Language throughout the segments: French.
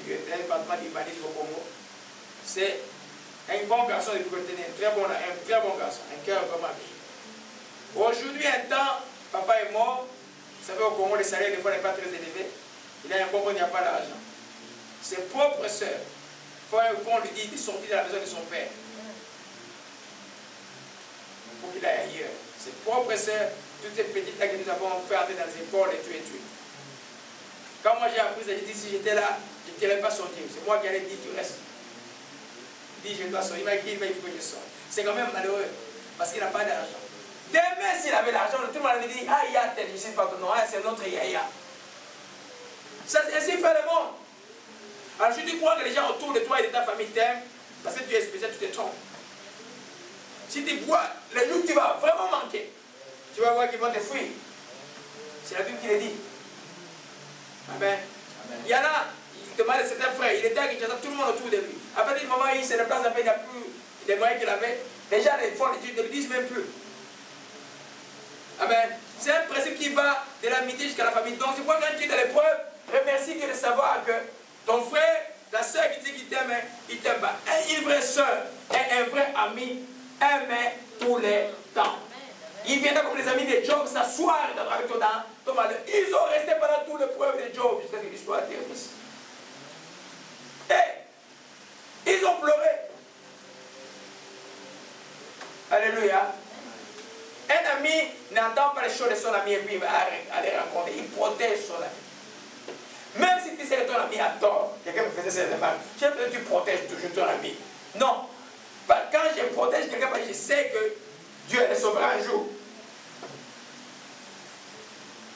Dieu, dans le département d'humanisme au Congo. C'est un bon garçon de côté, un très bon garçon, un cœur vraiment bien. Aujourd'hui, un temps, papa est mort. Vous savez, au Congo, le salaire des fois n'est pas très élevé. Il a un bon, il n'y a pas d'argent. Ses propres sœurs, qu'on lui dit de sortir de la maison de son père. Il faut qu'il aille ailleurs. Ses propres sœurs, toutes ces petites là que nous avons fait entrer dans les écoles et tout et tout. Quand moi j'ai appris ça, j'ai dit si j'étais là, je ne dirais pas sortir. C'est moi qui allais dire tu restes. Il dit je dois sortir. Il m'a écrit, il faut que je sorte. C'est quand même malheureux parce qu'il n'a pas d'argent. Demain, s'il avait l'argent, tout le monde avait dit ah, il y a tel, je ne sais pas ton nom, c'est notre Yaya. Ça, ainsi fait le monde. Alors si tu crois que les gens autour de toi et de ta famille t'aiment, parce que tu es spécial, tu te trompes. Si tu vois, le jour où tu vas vraiment manquer, tu vas voir qu'ils vont te fuir. C'est la Bible qui le dit. Amen. Il y en a, il demande à certains frères, il était avec tout le monde autour de lui. À partir du moment où il se déplace un peu, il n'a plus les moyens qu'il avait. Les gens ne le disent même plus. Amen. C'est un principe qui va de l'amitié jusqu'à la famille. Donc, c'est pourquoi quand tu es dans l'épreuve, remercie Dieu de savoir que ton frère, ta soeur qui dit qu'il t'aime, il t'aime pas. Une vraie soeur et un vrai ami aiment tous les temps. Ils viennent comme les amis de Job s'asseoir avec toi dans ton malheur. Ils ont resté pendant toute l'épreuve de Job jusqu'à ce que l'histoire termine. Et ils ont pleuré. Alléluia. Un ami n'entend pas les choses de son ami et puis il va aller rencontrer. Il protège son ami. Même si tu sais que ton ami a tort, quelqu'un me faisait cette remarque, tu protèges toujours ton ami. Non. Quand je protège quelqu'un, je sais que Dieu le sauvera un jour.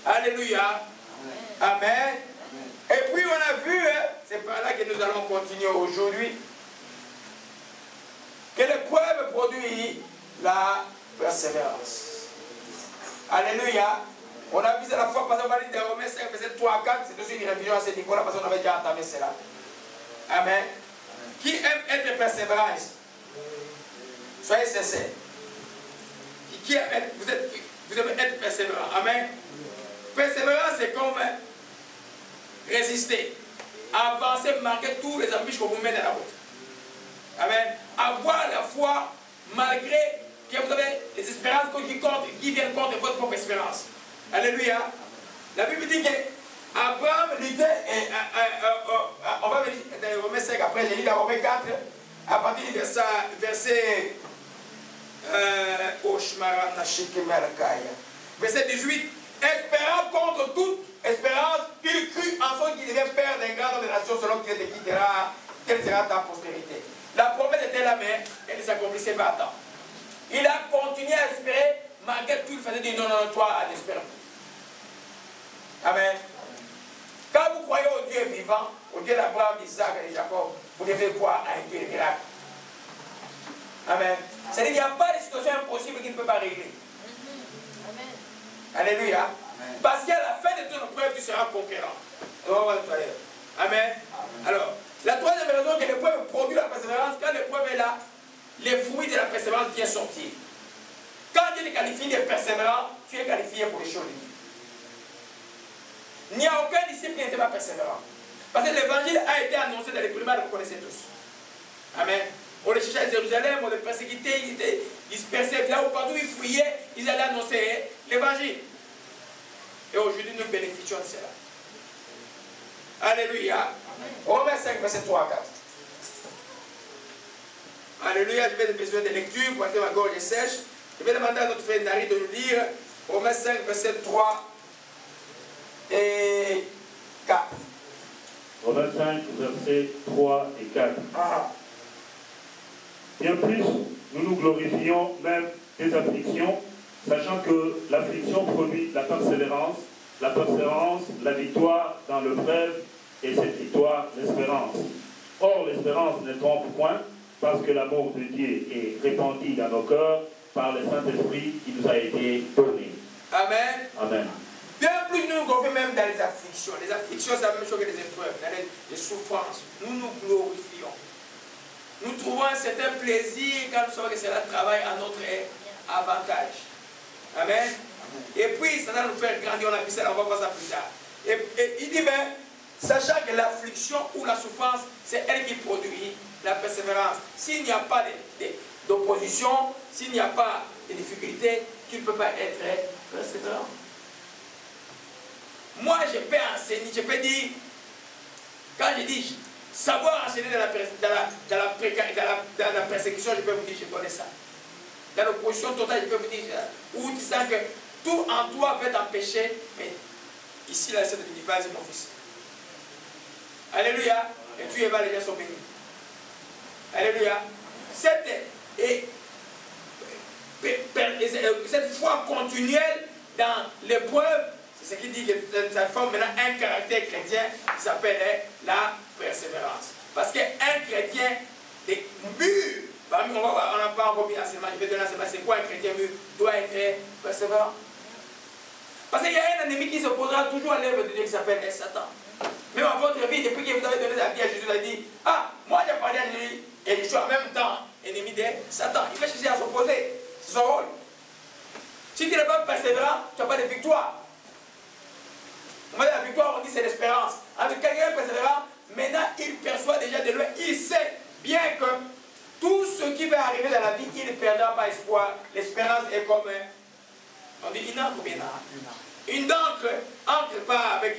Alléluia. Amen. Amen. Et puis on a vu, c'est par là que nous allons continuer aujourd'hui, que l'épreuve produit la persévérance. Alléluia. On a vu ça la fois passée, on va lire dans Romains 5, verset 3 à 4, c'est aussi une révision à ce niveau-là parce qu'on avait déjà entamé cela. Amen. Qui aime être persévérant ici? Soyez sincères. Qui aime être, vous aimez être persévérant. Amen. Persévérance, c'est comme résister, avancer, marquer tous les embûches qu'on vous met dans la route. Amen. Avoir la foi malgré que vous avez des espérances qui viennent contre votre propre espérance. Alléluia. La Bible dit qu'Abraham luttait, on va venir dans Romains 5, après j'ai lu dans Romains 4, à partir du verset verset 18, espérant contre toute espérance, il crut en son qui devient père d'un grand nombre de nations selon qu'il te quittera, quelle sera ta postérité. La promesse était là, mais elle ne s'accomplissait pas à temps. Il a continué à espérer, malgré tout, il faisait dire non, non, toi, à l'espérance. Amen. Quand vous croyez au Dieu vivant, au Dieu d'Abraham, d'Isaac et de Jacob, vous devez croire à un Dieu de miracle. Amen. C'est-à-dire qu'il n'y a pas de situation impossible qu'il ne peut pas régler. Amen. Alléluia. Amen. Parce qu'à la fin de ton épreuve, tu seras conquérant. On va voir tout à l'heure. Amen. Alors, la troisième raison que l'épreuve produit la persévérance, quand l'épreuve est là, les fruits de la persévérance viennent sortir. Quand Dieu te qualifie de persévérant, tu es qualifié pour les choses de Dieu. Il n'y a aucun disciple qui n'était pas persévérant. Parce que l'évangile a été annoncé dans les primaires, vous connaissez tous. Amen. On les cherchait à Jérusalem, on les persécutait, ils étaient dispersés. Là où partout ils fouillaient, ils allaient annoncer l'évangile. Et aujourd'hui, nous bénéficions de cela. Alléluia. Romains 5, verset 3 à 4. Alléluia, je vais besoin de lecture pour que ma gorge sèche. Je vais demander à notre frère Nari de nous lire Romains 5, verset 3 et 4. Romains 5, versets 3 et 4. Bien plus, nous nous glorifions même des afflictions, sachant que l'affliction produit la persévérance, la victoire dans l'épreuve, et cette victoire, l'espérance. Or, l'espérance ne trompe point, parce que l'amour de Dieu est répandu dans nos cœurs par le Saint-Esprit qui nous a été donné. Amen. Amen. Bien plus nous nous glorifions même dans les afflictions. Les afflictions, c'est la même chose que les épreuves, dans les souffrances. Nous nous glorifions. Nous trouvons un certain plaisir quand nous savons que cela travaille à notre avantage. Amen. Et puis, ça va nous faire grandir. On a vu ça, on va voir ça plus tard. Et il dit, ben, Sachant que l'affliction ou la souffrance, c'est elle qui produit la persévérance. S'il n'y a pas d'opposition, s'il n'y a pas de difficultés, tu ne peux pas être persévérant. Moi, je peux enseigner, je peux dire, quand je dis savoir enseigner dans la persécution, je peux vous dire, je connais ça. Dans l'opposition totale, je peux vous dire, où tu sens que tout en toi va t'empêcher, mais ici, là, c'est de dire, vas-y, mon fils. Alléluia. Et tu y vas, les gens sont bénis. Alléluia. Cette foi continuelle dans l'épreuve, c'est ce qui dit que ça forme maintenant un caractère chrétien qui s'appelle la persévérance. Parce qu'un chrétien est mûr, on n'a pas encore mis l'enseignement, je vais donner l'enseignement, c'est quoi un chrétien mûr? Doit être persévérant. Parce qu'il y a un ennemi qui s'opposera toujours à l'œuvre de Dieu qui s'appelle Satan. Même à votre vie, depuis que vous avez donné la vie à Jésus, vous avez dit, ah, moi j'ai parlé à Jésus, et je suis en même temps ennemi de Satan. Il va chercher à s'opposer. C'est son rôle. Si tu n'es pas persévérant, tu n'as pas de victoire. Moi, la victoire, on dit c'est l'espérance. Avec quelqu'un persévérant, maintenant il perçoit déjà de loin, il sait bien que tout ce qui va arriver dans la vie, il ne perdra pas espoir. L'espérance est comme, on dit une encre ou bien une encre pas avec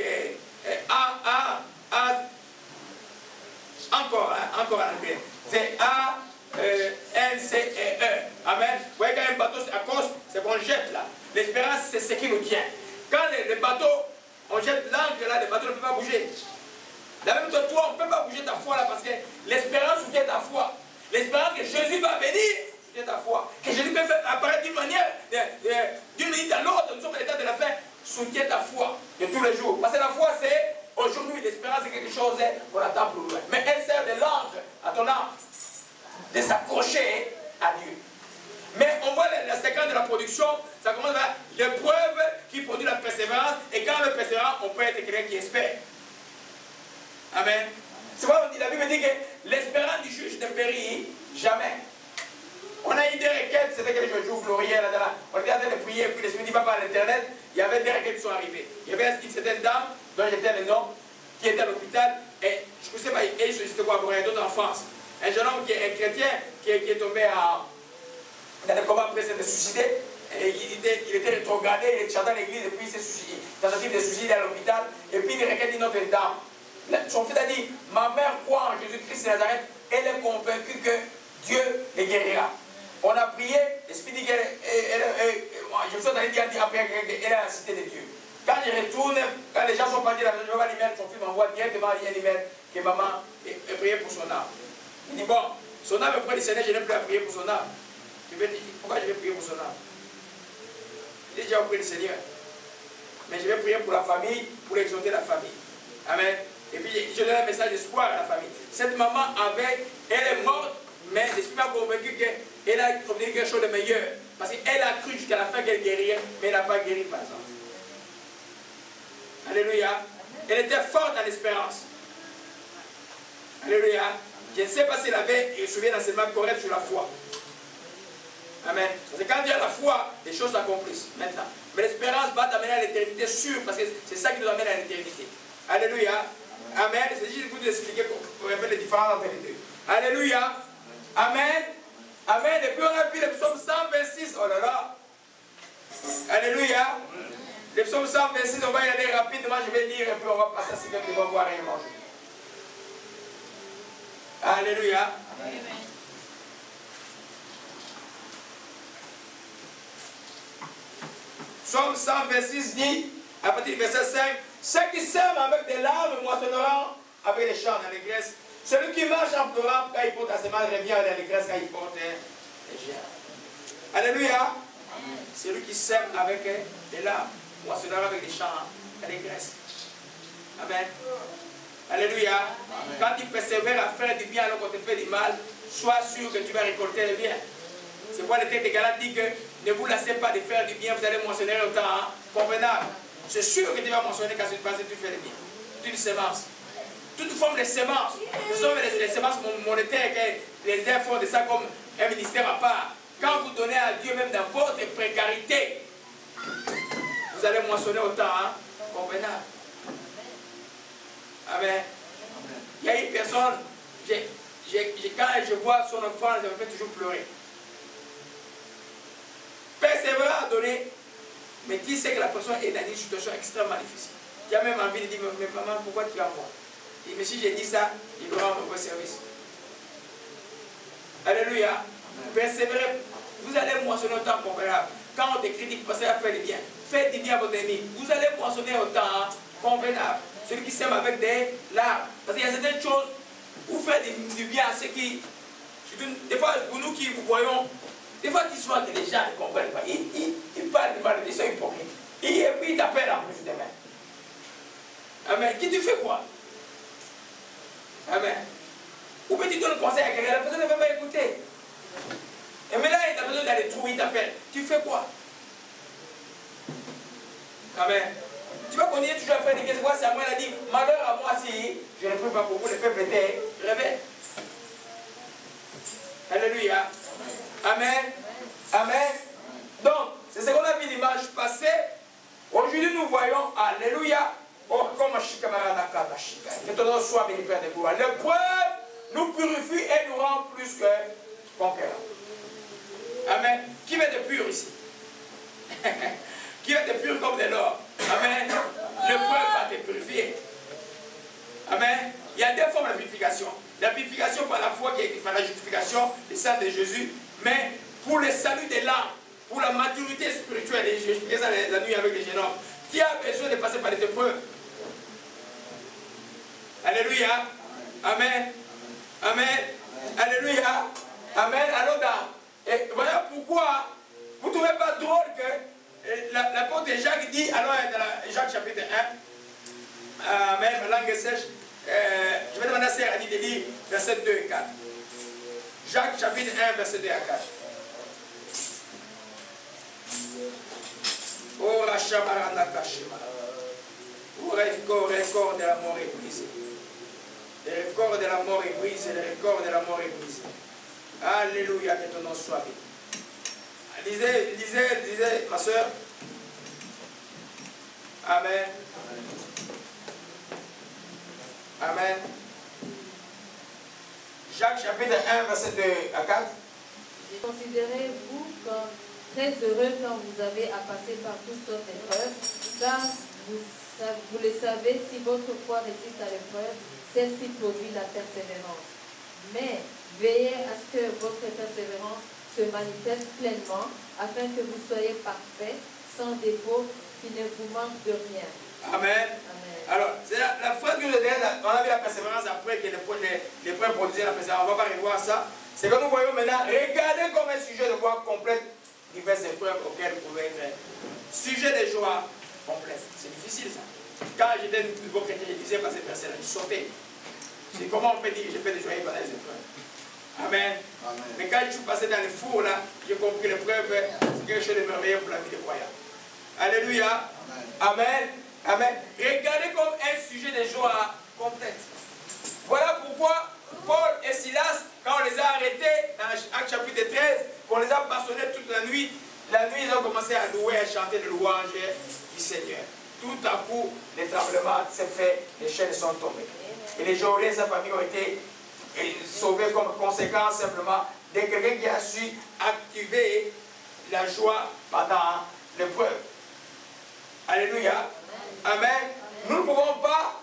encore en anglais. C'est A-N-C-E-E. Amen. Vous voyez quand un bateau à cause, c'est qu'on jette là. L'espérance, c'est ce qui nous tient. Quand le bateau, on jette l'ancre là, le bateau ne peut pas bouger. La même chose, toi, on ne peut pas bouger ta foi là parce que l'espérance soutient ta foi. L'espérance que Jésus va venir soutient ta foi. Que Jésus peut apparaître d'une manière, d'une minute à l'autre, nous sommes à l'état de la fin, soutient ta foi de tous les jours. Parce que la foi, c'est aujourd'hui, l'espérance, c'est quelque chose qu'on attend plus loin. Mais elle sert de l'encre à ton âme, de s'accrocher à Dieu. Mais on voit la séquence de la production, ça commence par l'épreuve qui produit la persévérance, et quand le persévérant, on peut être quelqu'un qui espère. Amen. C'est pourquoi la Bible dit que l'espérance du juge ne périt jamais. On a eu des requêtes, c'était que je joue glorieux là-dedans. On était en train de prier, et puis l'Esprit dit papa à l'internet, il y avait des requêtes qui sont arrivées. Il y avait une certaine dame, dont j'étais le nom, qui était à l'hôpital, et je ne sais pas, et c'était quoi, pour d'autres en France. Un jeune homme qui est un chrétien, qui est tombé dans le combat après s'être suicidé. Et il était rétrogradé, il était chanté à l'église, et puis il s'est suicidé. Tentative de suicider à l'hôpital, et puis il requête une autre dame. Son fils a dit, ma mère croit en Jésus-Christ de Nazareth, elle est convaincue que Dieu les guérira. On a prié, l'Esprit dit qu'elle, je me suis allé dire après qu'elle est à la cité de Dieu. Quand je retourne, quand les gens sont partis là, je vais voir l'email, son fils m'envoie directement un email que maman est priée pour son âme. Il dit, bon, son âme est près du Seigneur, je n'ai plus à prier pour son âme. Je vais dire, pourquoi je vais prier pour son âme? J'ai déjà prié le Seigneur. Mais je vais prier pour la famille, pour exhorter la famille. Amen. Et puis je donne un message d'espoir à la famille. Cette maman elle est morte, mais l'Esprit m'a convaincu qu'elle a obtenu quelque chose de meilleur. Parce qu'elle a cru jusqu'à la fin qu'elle guérirait, mais elle n'a pas guéri par exemple. Alléluia. Elle était forte dans l'espérance. Alléluia. Je ne sais pas si elle avait, je me souviens d'enseignement correct sur la foi. Amen. Parce que quand tu as la foi, les choses s'accomplissent maintenant. Mais l'espérance va t'amener à l'éternité sûre, parce que c'est ça qui nous amène à l'éternité. Alléluia. Amen. C'est juste pour vous expliquer qu'on répète les différences entre les deux. Alléluia. Amen. Amen. Et puis on a vu le psaume 126. Oh là là. Alléluia. Le psaume 126, on va y aller rapidement. Je vais lire et puis on va passer à ce que nous allons voir et manger. Alléluia. Amen. Psaume 126 dit, à partir du verset 5, ceux qui sèment avec des larmes moissonneront avec les chants d'allégresse. Celui qui marche en pleurant quand il porte la semence revient à l'allégresse quand il porte les germes. Alléluia. Celui qui sème avec des larmes moissonnera avec des chants d'allégresse. Amen. Alléluia. Amen. Quand tu persévères à faire du bien alors qu'on te fait du mal, sois sûr que tu vas récolter le bien. C'est pourquoi le texte de Galates dit que ne vous lassez pas de faire du bien, vous allez moissonner au temps convenable. C'est sûr que tu vas moissonner quand tu fais le bien. C'est une semence. Toute forme de semence. Ce sont les semences monétaires que les uns font de ça comme un ministère à part. Quand vous donnez à Dieu, même dans votre précarité, vous allez moissonner au temps convenable. Amen. Il y a une personne, quand je vois son enfant, ça me fait toujours pleurer. Persévérer à donner, mais tu sais que la personne est dans une situation extrêmement difficile. Tu as même envie de dire, mais maman, pourquoi tu envoies? Et mais si j'ai dit ça, il aura un mauvais service. Alléluia. Persévérez. Vous allez moissonner au temps convenable. Quand on te critique, pensez à faire du bien. Faites du bien à votre ennemi. Vous allez moissonner au temps convenable. Celui qui sème avec des larmes. Parce qu'il y a certaines choses, vous faites du bien à ceux qui... Des fois, pour nous qui vous voyons, des fois qu'ils soient que les gens ne comprennent pas. Ils parlent de mal, ils sont hypocrites. Et puis ils t'appellent en plus demain. Amen. Qui tu fais quoi? Amen. Ou peut-tu donner conseil à quelqu'un, la personne ne veut pas écouter. Et maintenant, il a besoin d'aller trouver, il t'appelle. Tu fais quoi? Amen. Tu vas continuer toujours à faire des questions. Samuel a dit, malheur à moi si je ne prie pas pour vous, le peuple était réveillé. Alléluia. Amen. Amen. Donc, c'est ce qu'on a vu l'image passée. Aujourd'hui, nous voyons, alléluia, que ton nom soit béni, Père de gloire. L'épreuve nous purifie et nous rend plus que conquérants. Amen. Qui va être pur ici? Qui va être pur comme de l'or? Amen. L'épreuve va te purifier. Amen. Il y a deux formes de purification. La purification par la foi qui est par la justification du sang de Jésus, mais pour le salut de l'âme, pour la maturité spirituelle, et je expliquais ça la nuit avec les jeunes hommes, qui a besoin de passer par des épreuves. Alléluia. Amen. Amen. Alléluia. Amen. Alors, et voilà pourquoi vous ne trouvez pas drôle que l'apôtre Jacques dit, alors dans Jacques chapitre 1, Amen, ma langue est sèche, je vais demander à Sœur Annie de lire versets 2 et 4. Jacques chapitre 1, verset 2 à 4. Oh, Rachamaranda Kashima. Oh, record de la mort est brisé. Le record de la mort est brisé. Le record de la mort est brisé. Alléluia, que ton nom soit béni. Lisez, ma soeur. Amen. Amen. Jacques chapitre 1, verset 2 à 4. Considérez-vous comme très heureux quand vous avez à passer par toutes sortes d'épreuves, car vous le savez, si votre foi résiste à l'épreuve, celle-ci produit la persévérance. Mais veillez à ce que votre persévérance se manifeste pleinement, afin que vous soyez parfaits, sans défaut, qui ne vous manque de rien. Amen. Amen. Alors, c'est la phrase que je disais, on a vu la persévérance après que l'épreuve produisait la persévérance. On ne va pas revoir ça. C'est que nous voyons maintenant, regardez comme un sujet de joie complète diverses épreuves auxquelles vous pouvez être. Sujet de joie complète. C'est difficile ça. Quand j'étais nouveau chrétien, je disais pas ces versets-là, je sautais. C'est comment on peut dire que je fais des joyeux pendant les épreuves. Amen. Amen. Mais quand je suis passé dans les fours là, j'ai compris que l'épreuve, c'est quelque chose de merveilleux pour la vie des croyants. Alléluia. Amen. Amen. Amen. Regardez comme un sujet de joie complète. Voilà pourquoi Paul et Silas, quand on les a arrêtés dans Actes chapitre 13, qu'on les a bastonnés toute la nuit, ils ont commencé à louer, à chanter de louanges du Seigneur. Tout à coup, les tremblements s'est fait, les chaînes sont tombées. Et les Joël et sa famille ont été sauvés comme conséquence simplement de quelqu'un qui a su activer la joie pendant l'épreuve. Alléluia. Amen. Nous ne pouvons pas